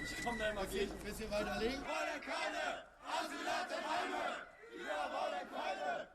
Ich komme da immer gegen. Bisschen weiter links. Wir wollen keine Asylantenheime! Wir wollen keine!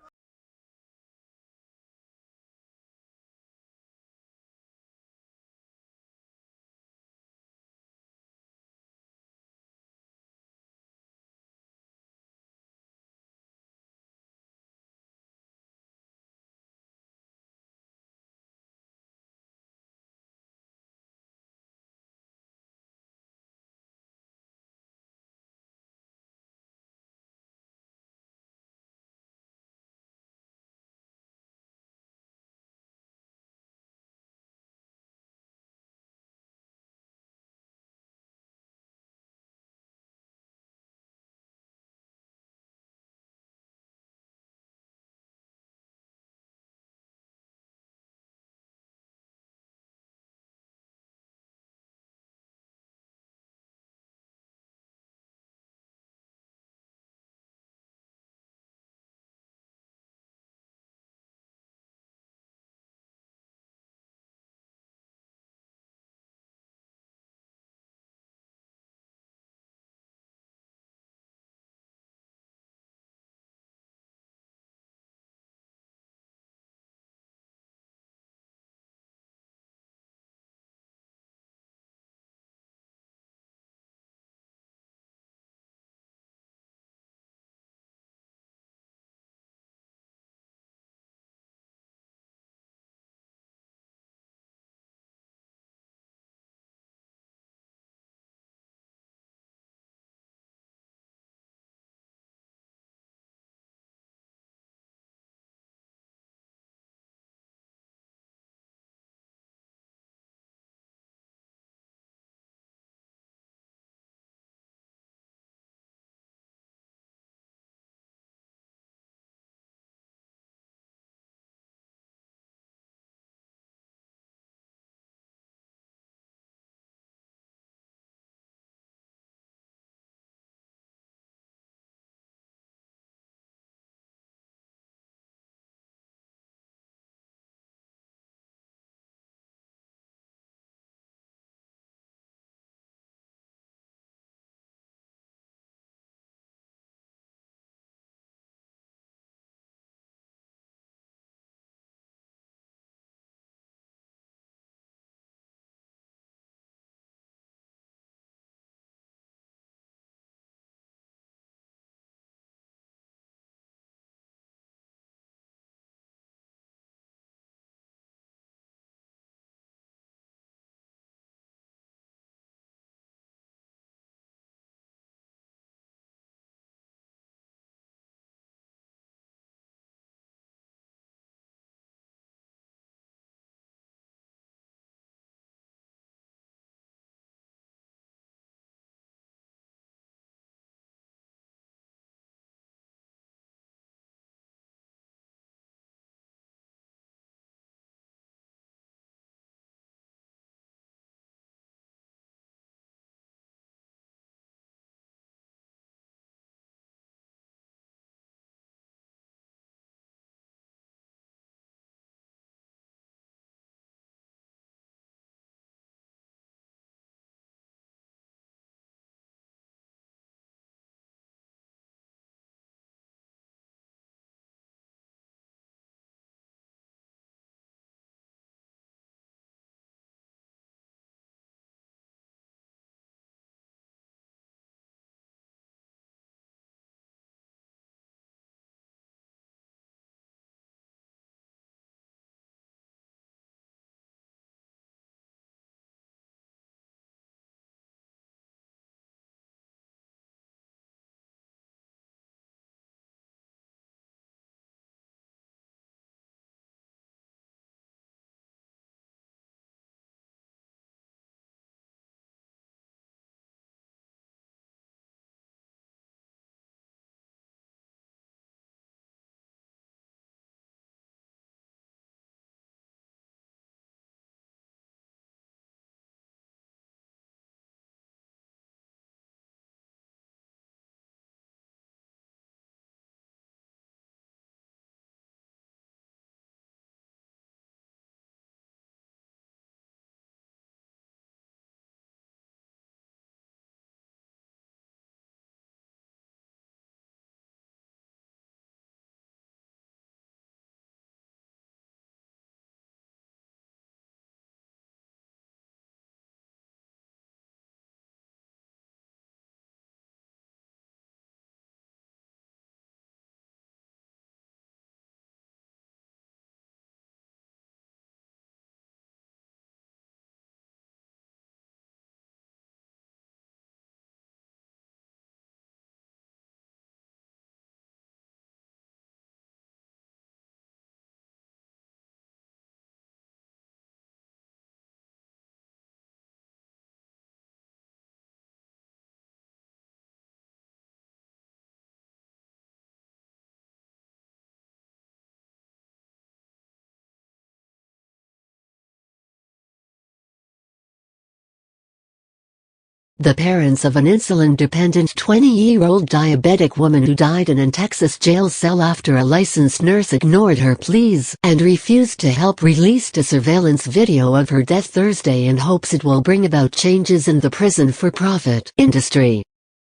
The parents of an insulin-dependent 20-year-old diabetic woman who died in a Texas jail cell after a licensed nurse ignored her pleas and refused to help released a surveillance video of her death Thursday in hopes it will bring about changes in the prison-for-profit industry.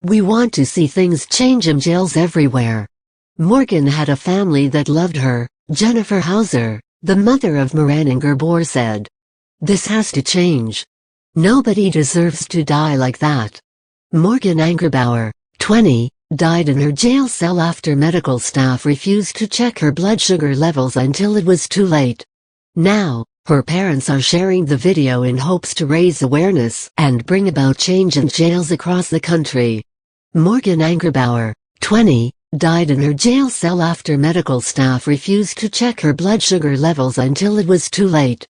"We want to see things change in jails everywhere. Morgan had a family that loved her," Jennifer Hauser, the mother of Moran Gabor, said. "This has to change. Nobody deserves to die like that." Morgan Angerbauer, 20, died in her jail cell after medical staff refused to check her blood sugar levels until it was too late. Now, her parents are sharing the video in hopes to raise awareness and bring about change in jails across the country. Morgan Angerbauer, 20, died in her jail cell after medical staff refused to check her blood sugar levels until it was too late.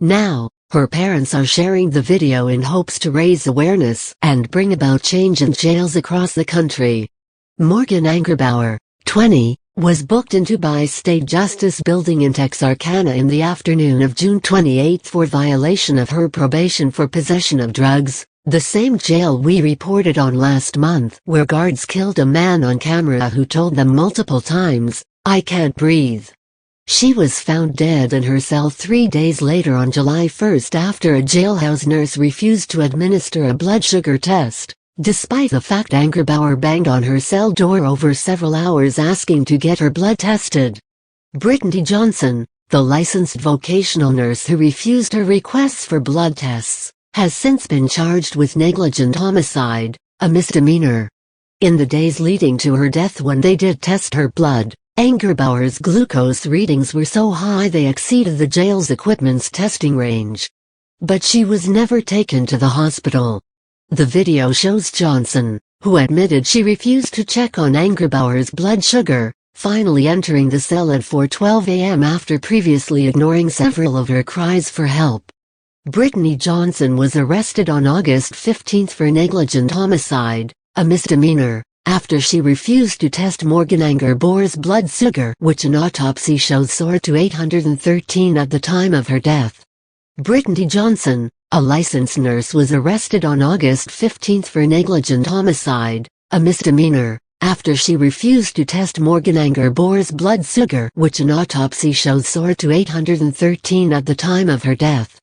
Now, her parents are sharing the video in hopes to raise awareness and bring about change in jails across the country. Morgan Angerbauer, 20, was booked into by State Justice Building in Texarkana in the afternoon of June 28 for violation of her probation for possession of drugs, the same jail we reported on last month where guards killed a man on camera who told them multiple times, "I can't breathe." She was found dead in her cell 3 days later on July 1 after a jailhouse nurse refused to administer a blood sugar test, despite the fact Angerbauer banged on her cell door over several hours asking to get her blood tested. Brittany Johnson, the licensed vocational nurse who refused her requests for blood tests, has since been charged with negligent homicide, a misdemeanor. In the days leading to her death when they did test her blood, Angerbauer's glucose readings were so high they exceeded the jail's equipment's testing range. But she was never taken to the hospital. The video shows Johnson, who admitted she refused to check on Angerbauer's blood sugar, finally entering the cell at 4:12 a.m. after previously ignoring several of her cries for help. Brittany Johnson was arrested on August 15 for negligent homicide, a misdemeanor, after she refused to test Morgan Angerbor's blood sugar, which an autopsy showed soared to 813 at the time of her death. Brittany Johnson, a licensed nurse, was arrested on August 15 for negligent homicide, a misdemeanor, after she refused to test Morgan Angerbor's blood sugar, which an autopsy showed soared to 813 at the time of her death.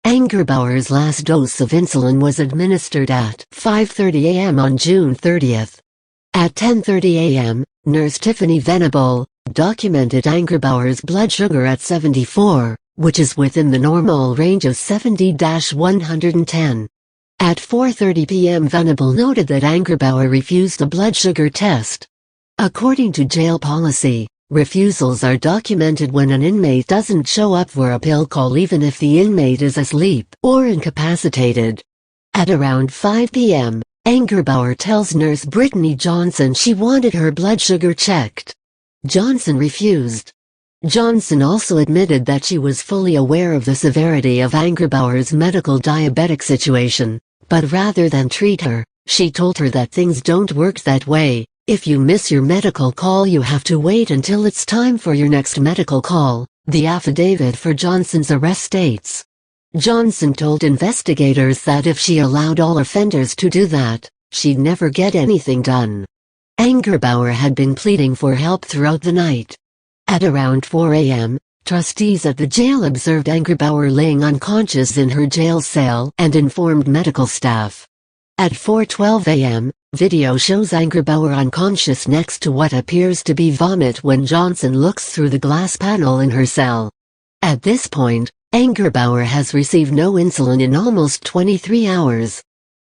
Angerbauer's last dose of insulin was administered at 5:30 a.m. on June 30. At 10:30 a.m., nurse Tiffany Venable documented Angerbauer's blood sugar at 74, which is within the normal range of 70-110. At 4:30 p.m. Venable noted that Angerbauer refused a blood sugar test. According to jail policy, refusals are documented when an inmate doesn't show up for a pill call even if the inmate is asleep or incapacitated. At around 5 p.m., Angerbauer tells nurse Brittany Johnson she wanted her blood sugar checked. Johnson refused. Johnson also admitted that she was fully aware of the severity of Angerbauer's medical diabetic situation, but rather than treat her, she told her that things don't work that way. If you miss your medical call you have to wait until it's time for your next medical call, the affidavit for Johnson's arrest states. Johnson told investigators that if she allowed all offenders to do that, she'd never get anything done. Angerbauer had been pleading for help throughout the night. At around 4 a.m., trustees at the jail observed Angerbauer laying unconscious in her jail cell and informed medical staff. At 4:12 a.m., video shows Angerbauer unconscious next to what appears to be vomit when Johnson looks through the glass panel in her cell. At this point, Angerbauer has received no insulin in almost 23 hours.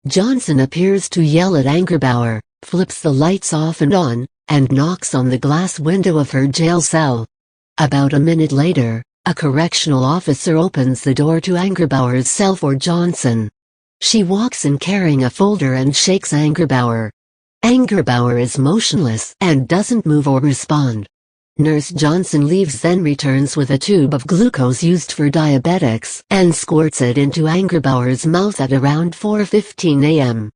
Johnson appears to yell at Angerbauer, flips the lights off and on, and knocks on the glass window of her jail cell. About a minute later, a correctional officer opens the door to Angerbauer's cell for Johnson. She walks in carrying a folder and shakes Angerbauer. Angerbauer is motionless and doesn't move or respond. Nurse Johnson leaves, then returns with a tube of glucose used for diabetics and squirts it into Angerbauer's mouth at around 4:15 a.m.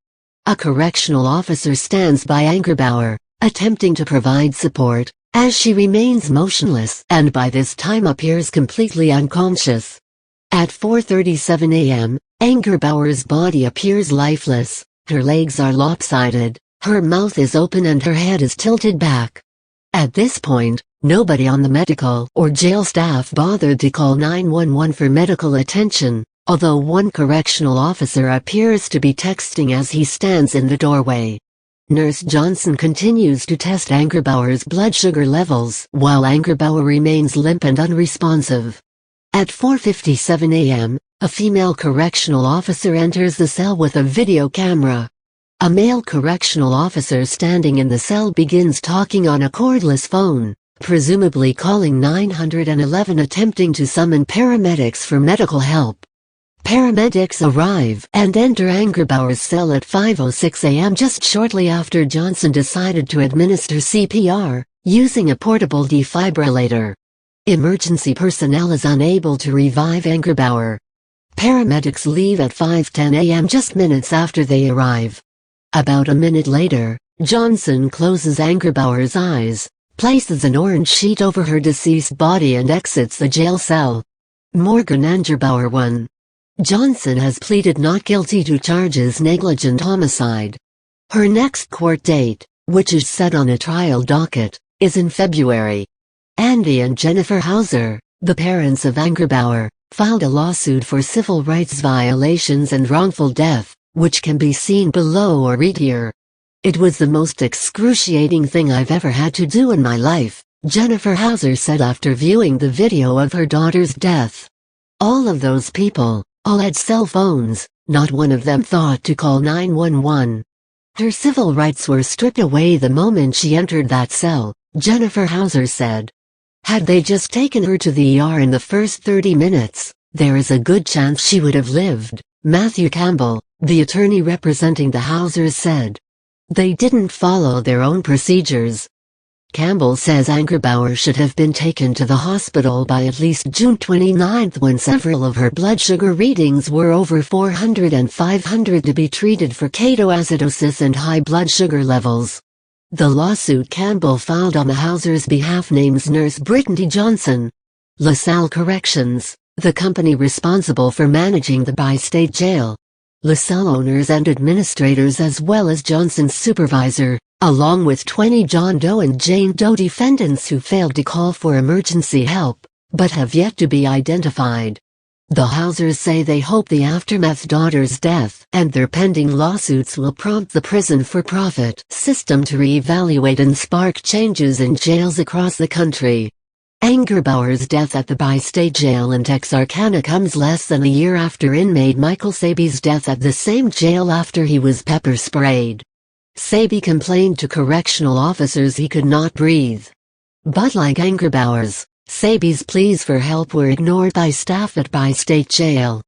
A correctional officer stands by Angerbauer, attempting to provide support, as she remains motionless and by this time appears completely unconscious. At 4:37 a.m., Angerbauer's body appears lifeless, Her legs are lopsided, her mouth is open and her head is tilted back. At this point, nobody on the medical or jail staff bothered to call 911 for medical attention, although one correctional officer appears to be texting as he stands in the doorway. Nurse Johnson continues to test Angerbauer's blood sugar levels while Angerbauer remains limp and unresponsive. At 4:57 a.m., a female correctional officer enters the cell with a video camera. A male correctional officer standing in the cell begins talking on a cordless phone, presumably calling 911 attempting to summon paramedics for medical help. Paramedics arrive and enter Angerbauer's cell at 5:06 a.m. just shortly after Johnson decided to administer CPR, using a portable defibrillator. Emergency personnel is unable to revive Angerbauer. Paramedics leave at 5:10 a.m. just minutes after they arrive. About a minute later, Johnson closes Angerbauer's eyes, places an orange sheet over her deceased body and exits the jail cell. Morgan Angerbauer 1. Johnson has pleaded not guilty to charges negligent homicide. Her next court date, which is set on a trial docket, is in February. Andy and Jennifer Hauser, the parents of Angerbauer, filed a lawsuit for civil rights violations and wrongful death, which can be seen below or read here. It was the most excruciating thing I've ever had to do in my life, Jennifer Hauser said after viewing the video of her daughter's death. All of those people, all had cell phones, not one of them thought to call 911. Her civil rights were stripped away the moment she entered that cell, Jennifer Hauser said. Had they just taken her to the ER in the first 30 minutes, there is a good chance she would have lived, Matthew Campbell, the attorney representing the Hausers said. They didn't follow their own procedures. Campbell says Angerbauer should have been taken to the hospital by at least June 29 when several of her blood sugar readings were over 400 and 500 to be treated for ketoacidosis and high blood sugar levels. The lawsuit Campbell filed on the Hausers' behalf names nurse Brittany Johnson. LaSalle Corrections, the company responsible for managing the bi-state jail. LaSalle owners and administrators as well as Johnson's supervisor, along with 20 John Doe and Jane Doe defendants who failed to call for emergency help, but have yet to be identified. The Hausers say they hope the aftermath daughter's death and their pending lawsuits will prompt the prison-for-profit system to re-evaluate and spark changes in jails across the country. Angerbauer's death at the bi-state jail in Texarkana comes less than a year after inmate Michael Saby's death at the same jail after he was pepper sprayed. Saby complained to correctional officers he could not breathe. But like Angerbauer's, Saby's pleas for help were ignored by staff at bi-state jail.